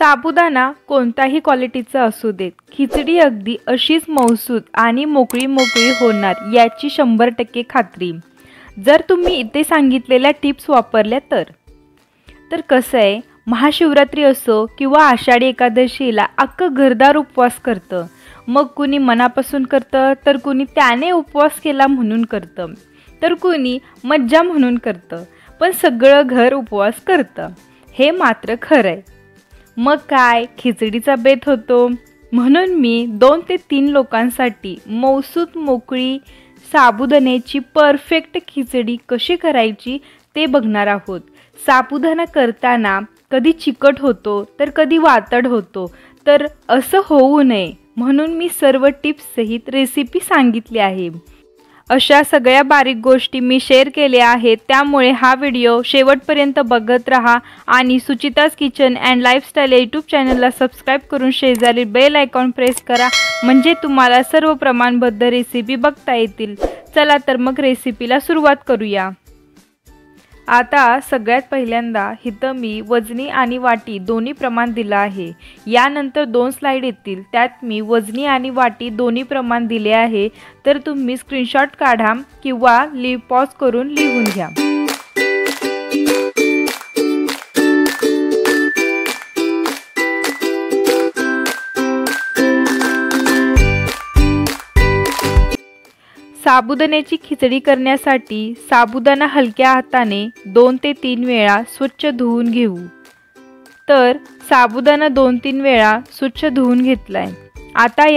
साबुदाणा कोणताही क्वालिटीचा असू देत, खिचडी अगदी अशीच मौसूद आणि मोकळी मोकळी होणार याची 100% खात्री जर तुम्ही इथे सांगितलेल्या टिप्स वापरल्या तर कसं आहे, महाशिवरात्री असो किंवा आषाढी एकादशीला अख्खं घरदार उपवास करतं. मग कुणी मनापासून करतं, तर कुणी त्याने उपवास केला म्हणून करतं, तर कुणी मज्जा म्हणून करतं, पण सगळं घर उपवास करतं. हे मात्र खरं आहे. मग काय खिचडीचा बेत होतो. म्हणून मी 2 ते 3 लोकांसाठी मौसूद मोकळी साबुदाण्याची परफेक्ट खिचडी कशी करायची ते बघणार आहोत. साबुदाणा करताना कधी चिकट होतो तर कधी वातड होतो, तर असं होऊ नये म्हणून मी सर्व टिप्स सहित रेसिपी सांगितली आहे. अशा सगळ्या बारीक गोष्टी मी शेअर केल्या आहेत, त्यामुळे हा व्हिडिओ शेवटपर्यंत बघत रहा आणि Suchita's kitchen and lifestyle YouTube चॅनलला सबस्क्राईब करून शेजारी बेल आयकॉन प्रेस करा, म्हणजे तुम्हाला सर्व प्रमाणबद्ध रेसिपी बघता येतील. चला तर मग रेसिपीला सुरुवात करूया. आता सगळ्यात पहिल्यांदा इथं मी वजनी आणि वाटी दोन्ही प्रमाण दिलं आहे. यानंतर 2 स्लाइड येतील, त्यात मी वजनी आणि वाटी दोन्ही प्रमाण दिले आहे. तर तुम्ही स्क्रीनशॉट काढा किंवा पॉज करून लिहून घ्या. साबुदाण्याची खिचडी करण्यासाठी साबुदाणा हलक्या हाताने 2 ते 3 वेळा स्वच्छ धुवून घेऊ. तर साबुदाणा 2-3 वेळा स्वच्छ धुवून घेतलाय. आता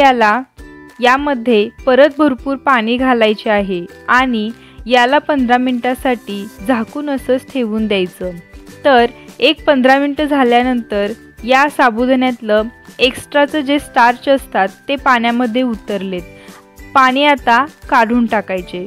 यामध्ये परत भरपूर पाणी घालायचे आहे आणि याला 15 मिनिटासाठी झाकून असंच ठेवून द्यायचं. तर 15 मिनिटं झाल्यानंतर या साबुदाण्यातलं एक्स्ट्राचं जे स्टार्च असतात ते पाण्यामध्ये उतरलेत. पाणी आता काढून टाकायचे.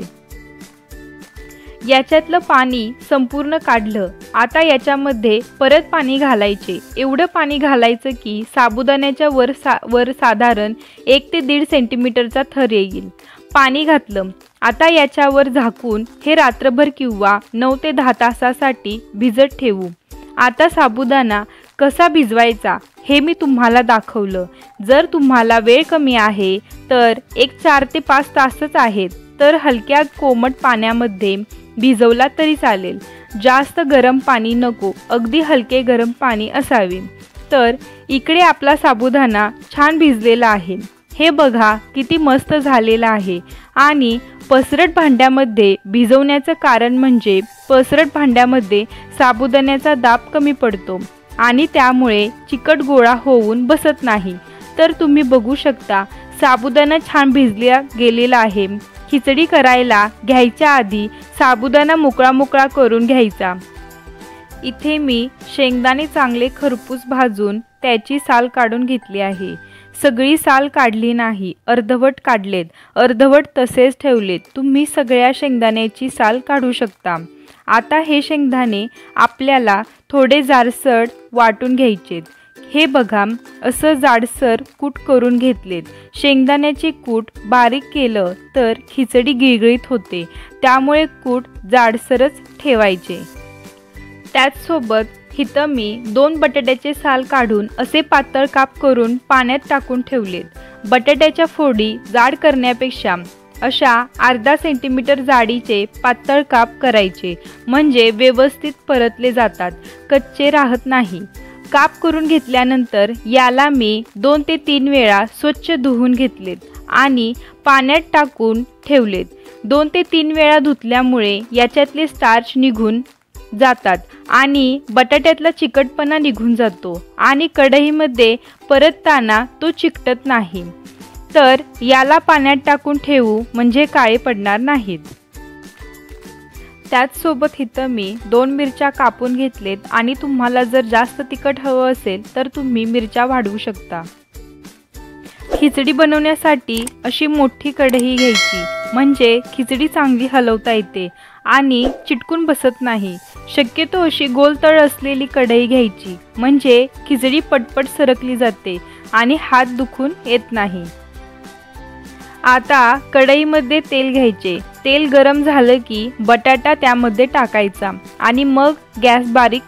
याच्यातलं पाणी संपूर्ण काढलं. आता याच्यामध्ये परत पाणी घालायचे. एवढं पाणी घालायचं की साबुदाण्याच्या वर साधारण 1 ते 1.5 सेंटीमीटरचा थर येईल. पाणी घातलं. आता याच्यावर झाकून हे रात्रभर किंवा 9 ते 10 तासासाठी भिजत ठेवू. आता साबुदाणा कसा भिजवायचा हे मी तुम्हाला दाखवलं. जर तुम्हाला वेळ कमी आहे तर 4 ते 5 तासच आहेत, तर हलक्या कोमट पाण्यामध्ये भिजवला तरी चालेल. जास्त गरम पाणी नको, अगदी हलके गरम पाणी असावे. तर इकडे आपला साबुदाणा छान भिजलेला आहे. हे बघा किती मस्त झालेला आहे. आणि पसरट भांड्यामध्ये भिजवण्याचं कारण म्हणजे पसरट भांड्यामध्ये साबुदाण्याचा दाब कमी पडतो आणि त्यामुळे चिकट गोळा होऊन बसत नाही. तर तुम्ही बघू शकता साबुदाणा छान भिजला गेलेला आहे. खिचडी करायला घ्यायच्या आधी साबुदाणा मोकळा करून घ्यायचा. इथे मी शेंगदाणे चांगले खरपूस भाजून त्याची साल काढून घेतली आहे. सगळी साल काढली नाही, अर्धवट काढलेत. अर्धवट तसेच ठेवलेत. तुम्ही सगळ्या शेंगदाण्याची साल काढू शकता. आता हे शेंगदाणे आपल्याला थोडे जाडसर वाटून घ्यायचेत. हे बघा असं जाडसर कूट करून घेतलेत. शेंगदाण्याचे कूट बारीक केलं तर खिचडी गिळगिळीत होते, त्यामुळे कूट जाडसरच ठेवायचे. त्याचसोबत इथं मी 2 बटाट्याचे साल काढून असे पातळ काप करून पाण्यात टाकून ठेवलेत. बटाट्याच्या फोडी जाड करण्यापेक्षा अशा अर्धा सेंटीमीटर जाडीचे पातळ काप करायचे, म्हणजे व्यवस्थित परतले जातात, कच्चे राहत नाही. काप करून घेतल्यानंतर याला मी 2 ते 3 वेळा स्वच्छ धुवून घेतलेत आणि पाण्यात टाकून ठेवलेत. 2 ते 3 वेळा धुतल्यामुळे याच्यातले स्टार्च निघून जातात आणि बटाट्यातला चिकटपणा निघून जातो आणि कढईमध्ये परतताना तो चिकटत नाही. तर याला पाण्यात टाकून ठेवू, म्हणजे काळे पडणार नाहीत. त्याचसोबत इथं मी 2 मिरच्या कापून घेतलेत आणि तुम्हाला जर जास्त तिखट हवं असेल तर तुम्ही मिरच्या वाढवू शकता. खिचडी बनवण्यासाठी अशी मोठी कढई घ्यायची, म्हणजे खिचडी चांगली हलवता येते आणि चिटकून बसत नाही. शक्यतो अशी गोलतळ असलेली कढई घ्यायची, म्हणजे खिचडी पटपट सरकली जाते आणि हात दुखून येत नाही. आता कढईमध्ये तेल घ्यायचे. तेल गरम झालं की बटाटा त्यामध्ये टाकायचा आणि मग गॅस बारीक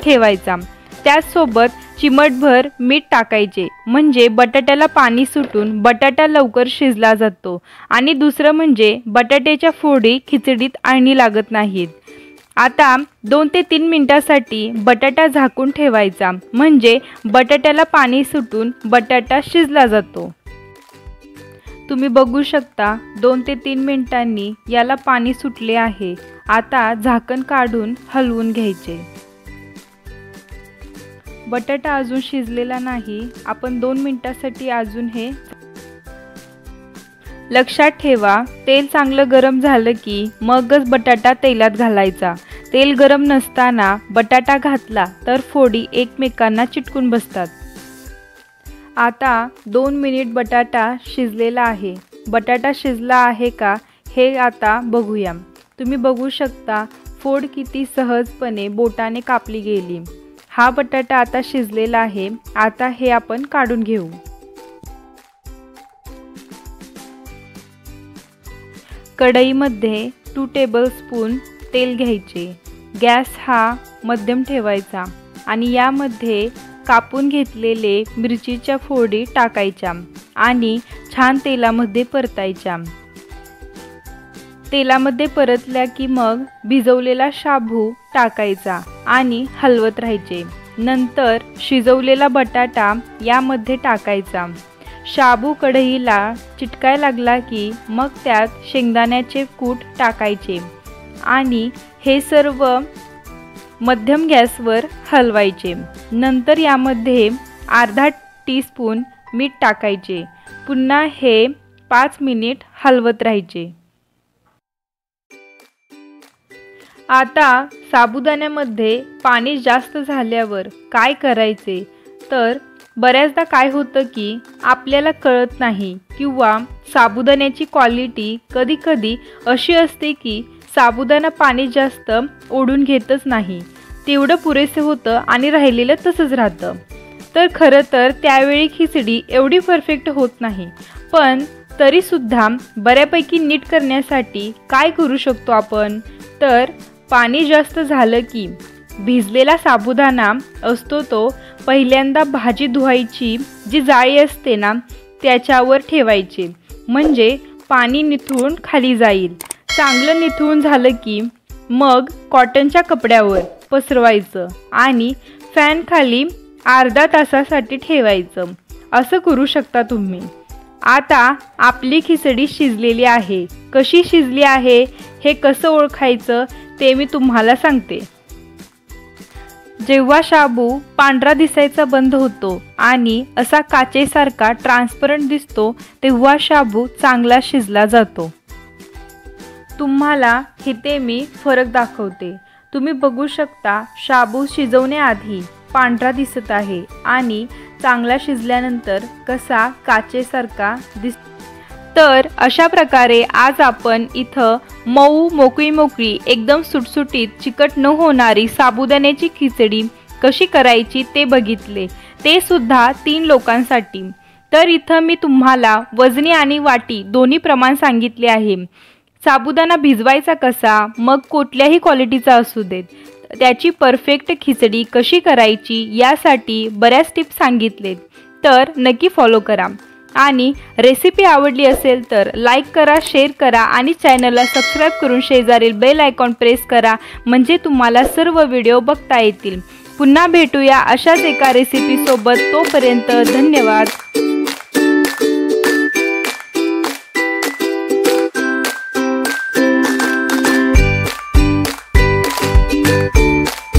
ठेवायचा. त्याचसोबत चिमटभर मीठ टाकायचे, म्हणजे बटाट्याला पाणी सुटून बटाटा लवकर शिजला जातो आणि दुसरं म्हणजे बटाट्याच्या फोडी खिचडीत आळणी लागत नाहीत। आता 2 ते 3 मिनिटांसाठी बटाटा झाकून ठेवायचा, म्हणजे बटाट्याला पाणी सुटून बटाटा शिजला जातो। तुम्ही बघू शकता 2 ते 3 मिनिटांनी याला पाणी सुटले आहे। आता झाकण काढून हलवून घ्यायचे। बटाटा अजून शिजलेला नाही, आपण 2 मिनिटांसाठी अजून हे लक्षात ठेवा। तेल चांगलं गरम झालं की मगच बटाटा तेलात घालायचा। तेल गरम नसताना बटाटा घातला तर फोडी एकमेकांना चिटकून बसतात। आता 2 मिनिट बटाटा शिजलेला आहे। बटाटा शिजला आहे का हे आता बघूया। तुम्ही बघू शकता फोड किती सहजपणे बोटाने कापली गेली। हा बटाटा आता शिजलेला आहे। आता हे आपण काढून घेऊ। कढईमध्ये 2 टेबलस्पून तेल घ्यायचे। गॅस हा मध्यम ठेवायचा आणि यामध्ये कापून घेतलेले मिरचीच्या फोडी टाकायच्या आणि छान तेलामध्ये परतायच्या। तेलामध्ये परतल्या की मग भिजवलेला शाबू टाकायचा आणि हलवत राहायचे। नंतर शिजवलेला बटाटा यामध्ये टाकायचा। शाबू कढईला चिटकाय लागला की मग त्यात शेंगदाण्याचे कूट टाकायचे आणि हे सर्व मध्यम गॅसवर हलवायचे। नंतर यामध्ये अर्धा टीस्पून मीठ टाकायचे। पुन्हा हे 5 मिनिट हलवत राहायचे। आता साबुदाण्यामध्ये पाणी जास्त झाल्यावर काय करायचे, तर बऱ्याचदा काय होतं की आपल्याला कळत नाही किंवा साबुदाण्याची क्वालिटी कधी-कधी अशी असते की साबुदाणा पाणी जास्त ओढून घेतच नाही, तेवढं पुरेसे होतं आणि राहिलेलं तसंच राहतं। तर खरं तर त्यावेळी खिचडी एवढी परफेक्ट होत नाही, पण तरीसुद्धा बऱ्यापैकी नीट करण्यासाठी काय करू शकतो आपण, तर पाणी जास्त झालं की भिजलेला साबुदाणा असतो तो पहिल्यांदा भाजी धुवायची जी जाळी असते ना त्याच्यावर ठेवायचे, म्हणजे पाणी निथळून खाली जाईल। चांगलं निथळून झालं की मग कॉटनच्या कपड्यावर पसरवायचं आणि फॅन खाली अर्धा तासासाठी ठेवायचं। असं करू शकता तुम्ही। आता आपली खिचडी शिजलेली आहे। कशी शिजली आहे हे कसं ओळखायचं ते मी तुम्हाला सांगते। जेव्हा शाबू पांढरा दिसायचा बंद होतो आणि असा काचेसारखा ट्रान्सपरंट दिसतो तेव्हा शाबू चांगला शिजला जातो। तुम्हाला इथे मी फरक दाखवते। तुम्ही बघू शकता शाबू शिजवण्याआधी पांढरा दिसत आहे आणि चांगला शिजल्यानंतर कसा काचेसारखा तर अशा प्रकारे आज आपण इथं मऊ मोकळी एकदम सुटसुटीत चिकट न होणारी साबुदाण्याची खिचडी कशी करायची ते बघितले, ते सुद्धा 3 लोकांसाठी। तर इथं मी तुम्हाला वजनी आणि वाटी दोन्ही प्रमाण सांगितले आहे। साबुदाणा भिजवायचा कसा, मग कुठल्याही क्वालिटीचा असू देत, त्याची परफेक्ट खिचडी कशी करायची यासाठी बऱ्याच टिप्स सांगितलेत, तर नक्की फॉलो करा। आणि रेसिपी आवडली असेल तर लाईक करा, शेअर करा आणि चॅनलला सबस्क्राईब करून शेजारील बेल आयकॉन प्रेस करा, म्हणजे तुम्हाला सर्व व्हिडिओ बघता येतील। पुन्हा भेटूया अशाच एका रेसिपीसोबत, तोपर्यंत धन्यवाद।